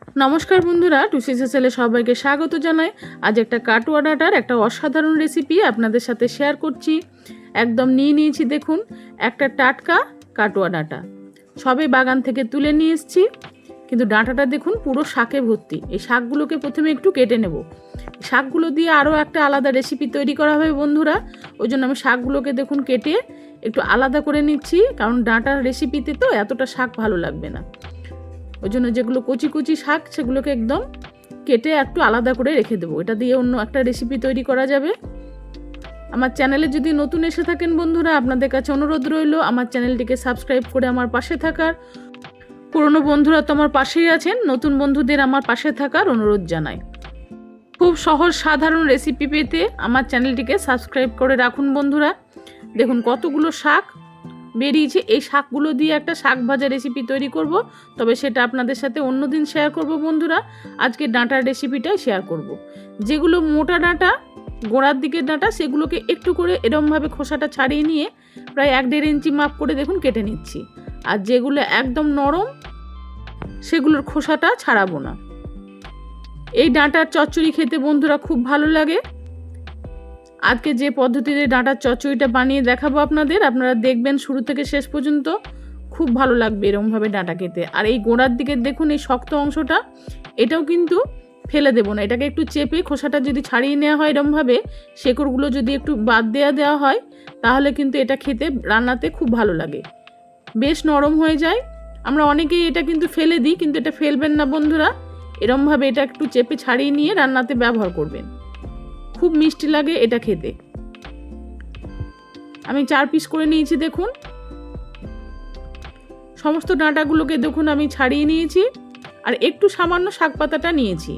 নমস্কার বন্ধুরা, টুসি সেসেলে সবাইকে স্বাগত জানাই। আজ একটা কাটুয়া ডাঁটার একটা অসাধারণ রেসিপি আপনাদের সাথে শেয়ার করছি। একদম নিয়েছি দেখুন, একটা টাটকা কাটুয়া ডাঁটা সবে বাগান থেকে তুলে নিয়ে এসেছি। কিন্তু ডাঁটাটা দেখুন পুরো শাকে ভর্তি। এই শাকগুলোকে প্রথমে একটু কেটে নেব। শাকগুলো দিয়ে আরও একটা আলাদা রেসিপি তৈরি করা হবে বন্ধুরা, ওই জন্য আমি শাকগুলোকে দেখুন কেটে একটু আলাদা করে নিচ্ছি, কারণ ডাঁটার রেসিপিতে তো এতটা শাক ভালো লাগবে না। ওই জন্য যেগুলো কচি কচি শাক সেগুলোকে একদম কেটে একটু আলাদা করে রেখে দেবো। এটা দিয়ে অন্য একটা রেসিপি তৈরি করা যাবে। আমার চ্যানেলে যদি নতুন এসে থাকেন বন্ধুরা, আপনাদের কাছে অনুরোধ রইল আমার চ্যানেলটিকে সাবস্ক্রাইব করে আমার পাশে থাকার। পুরনো বন্ধুরা তো আমার পাশেই আছেন, নতুন বন্ধুদের আমার পাশে থাকার অনুরোধ জানাই। খুব সহজ সাধারণ রেসিপি পেতে আমার চ্যানেলটিকে সাবস্ক্রাইব করে রাখুন বন্ধুরা। দেখুন কতগুলো শাক বেরিয়েছে। এই শাকগুলো দিয়ে একটা শাক ভাজা রেসিপি তৈরি করব, তবে সেটা আপনাদের সাথে অন্যদিন শেয়ার করব বন্ধুরা। আজকে ডাঁটার রেসিপিটাই শেয়ার করব। যেগুলো মোটা ডাঁটা, গোড়ার দিকের ডাঁটা, সেগুলোকে একটু করে এরমভাবে খোসাটা ছাড়িয়ে নিয়ে প্রায় 1-1.5 ইঞ্চি মাপ করে দেখুন কেটে নিচ্ছি। আর যেগুলো একদম নরম সেগুলোর খোসাটা ছাড়াবো না। এই ডাঁটার চচ্চড়ি খেতে বন্ধুরা খুব ভালো লাগে। আজকে যে পদ্ধতিতে ডাঁটার চচ্চড়িটা বানিয়ে দেখাবো আপনাদের, আপনারা দেখবেন শুরু থেকে শেষ পর্যন্ত, খুব ভালো লাগবে এরকমভাবে ডাঁটা খেতে। আর এই গোড়ার দিকে দেখুন এই শক্ত অংশটা, এটাও কিন্তু ফেলে দেবো না। এটাকে একটু চেপে খোসাটা যদি ছাড়িয়ে নেওয়া হয় এরকমভাবে, শেকড়গুলো যদি একটু বাদ দেওয়া হয়, তাহলে কিন্তু এটা খেতে রান্নাতে খুব ভালো লাগে, বেশ নরম হয়ে যায়। আমরা অনেকেই এটা কিন্তু ফেলে দিই, কিন্তু এটা ফেলবেন না বন্ধুরা। এরকমভাবে এটা একটু চেপে ছাড়িয়ে নিয়ে রান্নাতে ব্যবহার করবেন, খুব মিষ্টি লাগে এটা খেতে। আমি 4 পিস করে নিয়েছি দেখুন। সমস্ত ডাঁটাগুলোকে দেখুন আমি ছাড়িয়ে নিয়েছি, আর একটু সামান্য শাক পাতাটা নিয়েছি।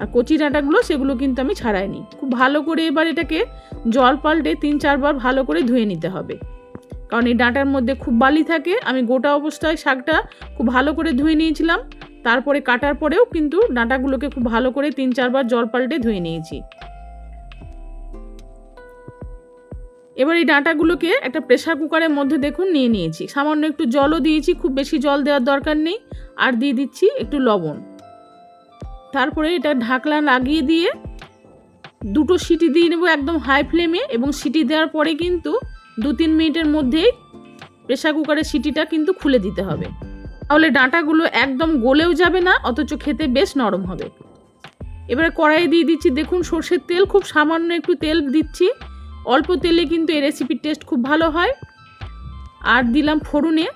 আর কচি ডাঁটাগুলো সেগুলো কিন্তু আমি ছাড়াইনি। খুব ভালো করে এবার এটাকে জল পাল্টে 3-4 বার ভালো করে ধুয়ে নিতে হবে, কারণ এই ডাঁটার মধ্যে খুব বালি থাকে। আমি গোটা অবস্থায় শাকটা খুব ভালো করে ধুয়ে নিয়েছিলাম, তারপরে কাটার পরেও কিন্তু ডাঁটাগুলোকে খুব ভালো করে 3-4 বার জল পাল্টে ধুয়ে নিয়েছি। এবার এই ডাঁটাগুলোকে একটা প্রেসার কুকারের মধ্যে দেখুন নিয়েছি। সামান্য একটু জলও দিয়েছি, খুব বেশি জল দেওয়ার দরকার নেই। আর দিয়ে দিচ্ছি একটু লবণ। তারপরে এটা ঢাকনা লাগিয়ে দিয়ে 2টো সিটি দিয়ে নেব একদম হাই ফ্লেমে, এবং সিটি দেওয়ার পরে কিন্তু 2-3 মিনিটের মধ্যেই প্রেসার কুকারের সিটিটা কিন্তু খুলে দিতে হবে, তাহলে ডাঁটাগুলো একদম গলেও যাবে না, অথচ খেতে বেশ নরম হবে। এবারে কড়াইয়ে দিয়ে দিচ্ছি দেখুন সর্ষের তেল। খুব সামান্য একটু তেল দিচ্ছি, অল্প তেলে কিন্তু এই রেসিপির টেস্ট খুব ভালো হয়। আর দিলাম ফোড়নে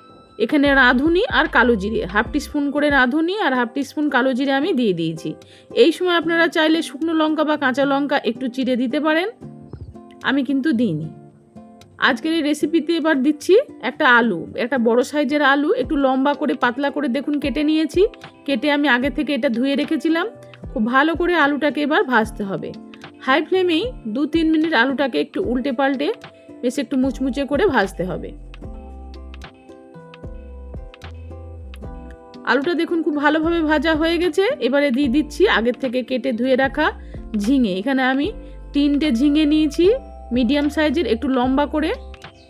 এখানে রাঁধুনি আর কালো জিরে, 1/2 টিস্পুন করে রাঁধুনি আর 1/2 টিস্পুন কালো জিরে আমি দিয়ে দিয়েছি। এই সময় আপনারা চাইলে শুকনো লঙ্কা বা কাঁচা লঙ্কা একটু চিড়ে দিতে পারেন, আমি কিন্তু দিইনি। আজকের এই রেসিপিতে এবার দিচ্ছি একটা আলু, একটা বড় সাইজের আলু, একটু লম্বা করে পাতলা করে দেখুন কেটে নিয়েছি। কেটে আমি আগে থেকে এটা ধুয়ে রেখেছিলাম। খুব ভালো করে আলুটাকে এবার ভাজতে হবে হাই ফ্লেমেই। 2-3 মিনিট আলুটাকে একটু উল্টে পাল্টে বেশ একটু মুচমুচে করে ভাজতে হবে। আলুটা দেখুন খুব ভালোভাবে ভাজা হয়ে গেছে। এবারে দিয়ে দিচ্ছি আগের থেকে কেটে ধুয়ে রাখা ঝিঙে। এখানে আমি 3টে ঝিঙে নিয়েছি, মিডিয়াম সাইজের, একটু লম্বা করে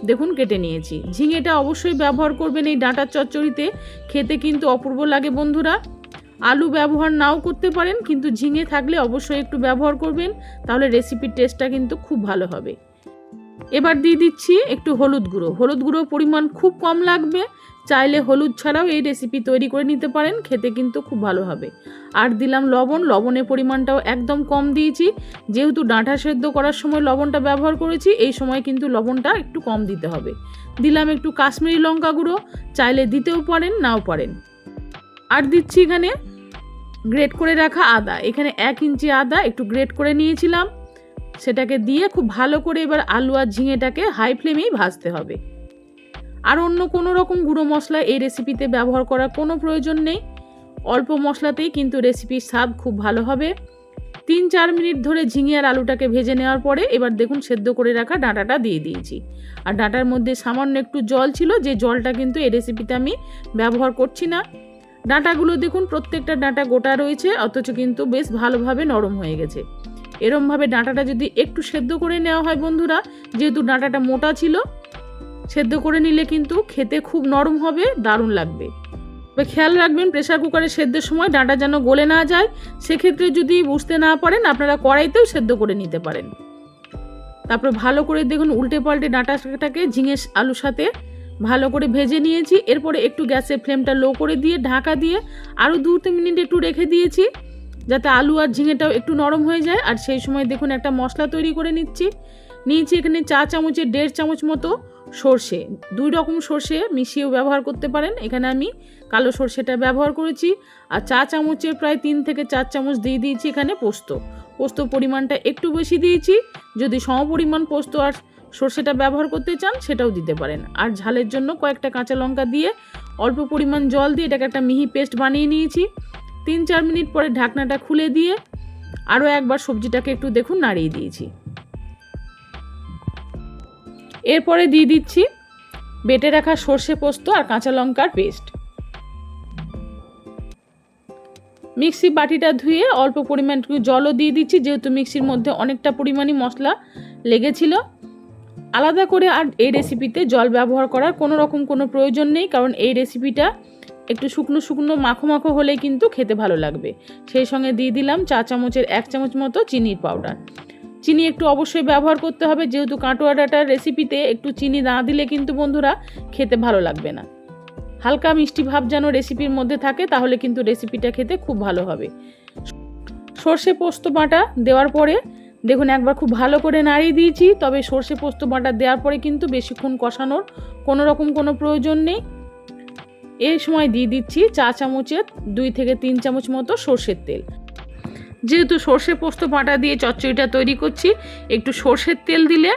দেখুন কেটে নিয়েছি। ঝিঙেটা অবশ্যই ব্যবহার করবেন এই ডাঁটার চচ্চড়িতে, খেতে কিন্তু অপূর্ব লাগে বন্ধুরা। আলু ব্যবহার নাও করতে পারেন, কিন্তু ঝিঙে থাকলে অবশ্যই একটু ব্যবহার করবেন, তাহলে রেসিপির টেস্টটা কিন্তু খুব ভালো হবে। এবার দিয়ে দিচ্ছি একটু হলুদ গুঁড়ো। হলুদ গুঁড়োর পরিমাণ খুব কম লাগবে, চাইলে হলুদ ছাড়াও এই রেসিপি তৈরি করে নিতে পারেন, খেতে কিন্তু খুব ভালো হবে। আর দিলাম লবণ। লবণের পরিমাণটাও একদম কম দিয়েছি, যেহেতু ডাঁটা সেদ্ধ করার সময় লবণটা ব্যবহার করেছি, এই সময় কিন্তু লবণটা একটু কম দিতে হবে। দিলাম একটু কাশ্মীরি লঙ্কা গুঁড়ো, চাইলে দিতেও পারেন নাও পারেন। আর দিচ্ছি এখানে গ্রেট করে রাখা আদা। এখানে 1 ইঞ্চি আদা একটু গ্রেট করে নিয়েছিলাম, সেটাকে দিয়ে খুব ভালো করে এবার আলু আর ঝিঙেটাকে হাই ফ্লেমেই ভাজতে হবে। আর অন্য কোনো রকম গুঁড়ো মশলা এই রেসিপিতে ব্যবহার করার কোনো প্রয়োজন নেই, অল্প মশলাতেই কিন্তু রেসিপির স্বাদ খুব ভালো হবে। 3-4 মিনিট ধরে ঝিঙে আর আলুটাকে ভেজে নেওয়ার পরে এবার দেখুন সেদ্ধ করে রাখা ডাঁটাটা দিয়ে দিয়েছি। আর ডাঁটার মধ্যে সামান্য একটু জল ছিল, যে জলটা কিন্তু এই রেসিপিতে আমি ব্যবহার করছি না। ডাঁটাগুলো দেখুন প্রত্যেকটা ডাঁটা গোটা রয়েছে, অথচ কিন্তু বেশ ভালোভাবে নরম হয়ে গেছে। এরমভাবে ডাঁটাটা যদি একটু সেদ্ধ করে নেওয়া হয় বন্ধুরা, যেহেতু ডাঁটাটা মোটা ছিল, সেদ্ধ করে নিলে কিন্তু খেতে খুব নরম হবে, দারুণ লাগবে। তবে খেয়াল রাখবেন প্রেসার কুকারে সেদ্ধের সময় ডাঁটা যেন গলে না যায়। সেক্ষেত্রে যদি বুঝতে না পারেন আপনারা কড়াইতেও সেদ্ধ করে নিতে পারেন। তারপর ভালো করে দেখুন উল্টে পাল্টে ডাঁটাটাকে ঝিঙে আলুর সাথে ভালো করে ভেজে নিয়েছি। এরপরে একটু গ্যাসের ফ্লেমটা লো করে দিয়ে ঢাকা দিয়ে আরও 2-3 মিনিট একটু রেখে দিয়েছি, যাতে আলু আর ঝিঙেটাও একটু নরম হয়ে যায়। আর সেই সময় দেখুন একটা মশলা তৈরি করে নিয়েছি এখানে চা চামচের 1.5 চামচ মতো সর্ষে। 2 রকম সর্ষে মিশিয়েও ব্যবহার করতে পারেন, এখানে আমি কালো সর্ষেটা ব্যবহার করেছি। আর চা চামচের প্রায় 3 থেকে 4 চামচ দিয়ে দিয়েছি এখানে পোস্ত পরিমাণটা একটু বেশি দিয়েছি। যদি সমপরিমাণ পোস্ত আর সর্ষেটা ব্যবহার করতে চান সেটাও দিতে পারেন। আর ঝালের জন্য কয়েকটা কাঁচা লঙ্কা দিয়ে অল্প পরিমাণ জল দিয়ে এটাকে একটা মিহি পেস্ট বানিয়ে নিয়েছি। 3-4 মিনিট পরে ঢাকনাটা খুলে দিয়ে আরও একবার সবজিটাকে একটু দেখুন নাড়িয়ে দিয়েছি। এরপরে দিয়ে দিচ্ছি বেটে রাখা সর্ষে পোস্ত আর কাঁচা লঙ্কার পেস্ট। মিক্সি বাটিটা ধুয়ে অল্প পরিমাণ জলও দিয়ে দিচ্ছি, যেহেতু মিক্সির মধ্যে অনেকটা পরিমাণই মশলা লেগেছিল। আলাদা করে আর এই রেসিপিতে জল ব্যবহার করার কোনো প্রয়োজন নেই, কারণ এই রেসিপিটা একটু শুকনো মাখো মাখো হলেই কিন্তু খেতে ভালো লাগবে। সেই সঙ্গে দিয়ে দিলাম চা চামচের 1 চামচ মতো চিনির পাউডার। চিনি একটু অবশ্যই ব্যবহার করতে হবে, যেহেতু কাটোয়া ডাঁটার রেসিপিতে একটু চিনি না দিলে কিন্তু বন্ধুরা খেতে ভালো লাগবে না। হালকা মিষ্টি ভাব যেন রেসিপির মধ্যে থাকে, তাহলে কিন্তু রেসিপিটা খেতে খুব ভালো হবে। সর্ষে পোস্ত বাটা দেওয়ার পরে দেখুন একবার খুব ভালো করে নাড়িয়ে দিয়েছি। তবে সর্ষে পোস্ত বাটা দেওয়ার পরে কিন্তু বেশিক্ষণ কষানোর কোনো প্রয়োজন নেই। এই সময় দিয়ে দিচ্ছি চা চামচের 2 থেকে 3 চামচ মতো সর্ষের তেল। যেহেতু সর্ষে পোস্ত বাটা দিয়ে চচ্চড়িটা তৈরি করছি, একটু সর্ষের তেল দিলে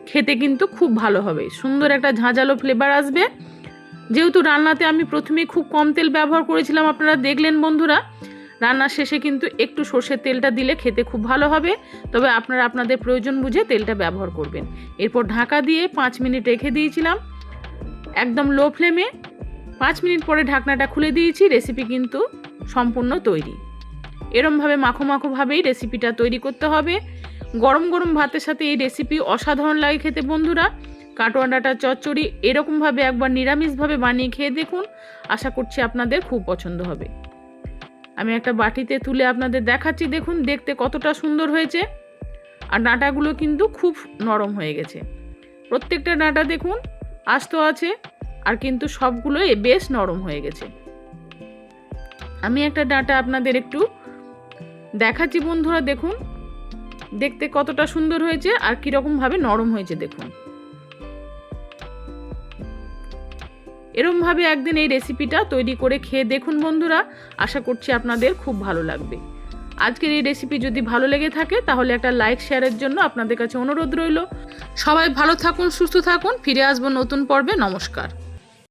খেতে কিন্তু খুব ভালো হবে, সুন্দর একটা ঝাঁঝালো ফ্লেভার আসবে। যেহেতু রান্নাতে আমি প্রথমে খুব কম তেল ব্যবহার করেছিলাম, আপনারা দেখলেন বন্ধুরা, রান্নার শেষে কিন্তু একটু সর্ষের তেলটা দিলে খেতে খুব ভালো হবে। তবে আপনারা আপনাদের প্রয়োজন বুঝে তেলটা ব্যবহার করবেন। এরপর ঢাকা দিয়ে 5 মিনিট রেখে দিয়েছিলাম একদম লো ফ্লেমে। 5 মিনিট পরে ঢাকনাটা খুলে দিয়েছি। রেসিপি কিন্তু সম্পূর্ণ তৈরি। এরমভাবে মাখো ভাবেই রেসিপিটা তৈরি করতে হবে। গরম গরম ভাতের সাথে এই রেসিপি অসাধারণ লাগে খেতে বন্ধুরা। কাটোয়া ডাঁটার চচ্চড়ি এরকমভাবে একবার নিরামিষভাবে বানিয়ে খেয়ে দেখুন, আশা করছি আপনাদের খুব পছন্দ হবে। আমি একটা বাটিতে তুলে আপনাদের দেখাচ্ছি, দেখুন দেখতে কতটা সুন্দর হয়েছে। আর ডাঁটাগুলো কিন্তু খুব নরম হয়ে গেছে। প্রত্যেকটা ডাঁটা দেখুন আস্ত আছে, আর কিন্তু সবগুলোই বেশ নরম হয়ে গেছে। আমি একটা ডাঁটা আপনাদের একটু দেখাচ্ছি বন্ধুরা, দেখুন দেখতে কতটা সুন্দর হয়েছে আর কীরকমভাবে নরম হয়েছে দেখুন। এরমভাবে একদিন এই রেসিপিটা তৈরি করে খেয়ে দেখুন বন্ধুরা, আশা করছি আপনাদের খুব ভালো লাগবে। আজকের এই রেসিপি যদি ভালো লেগে থাকে তাহলে একটা লাইক শেয়ারের জন্য আপনাদের কাছে অনুরোধ রইল। সবাই ভালো থাকুন, সুস্থ থাকুন, ফিরে আসবো নতুন পর্বে। নমস্কার।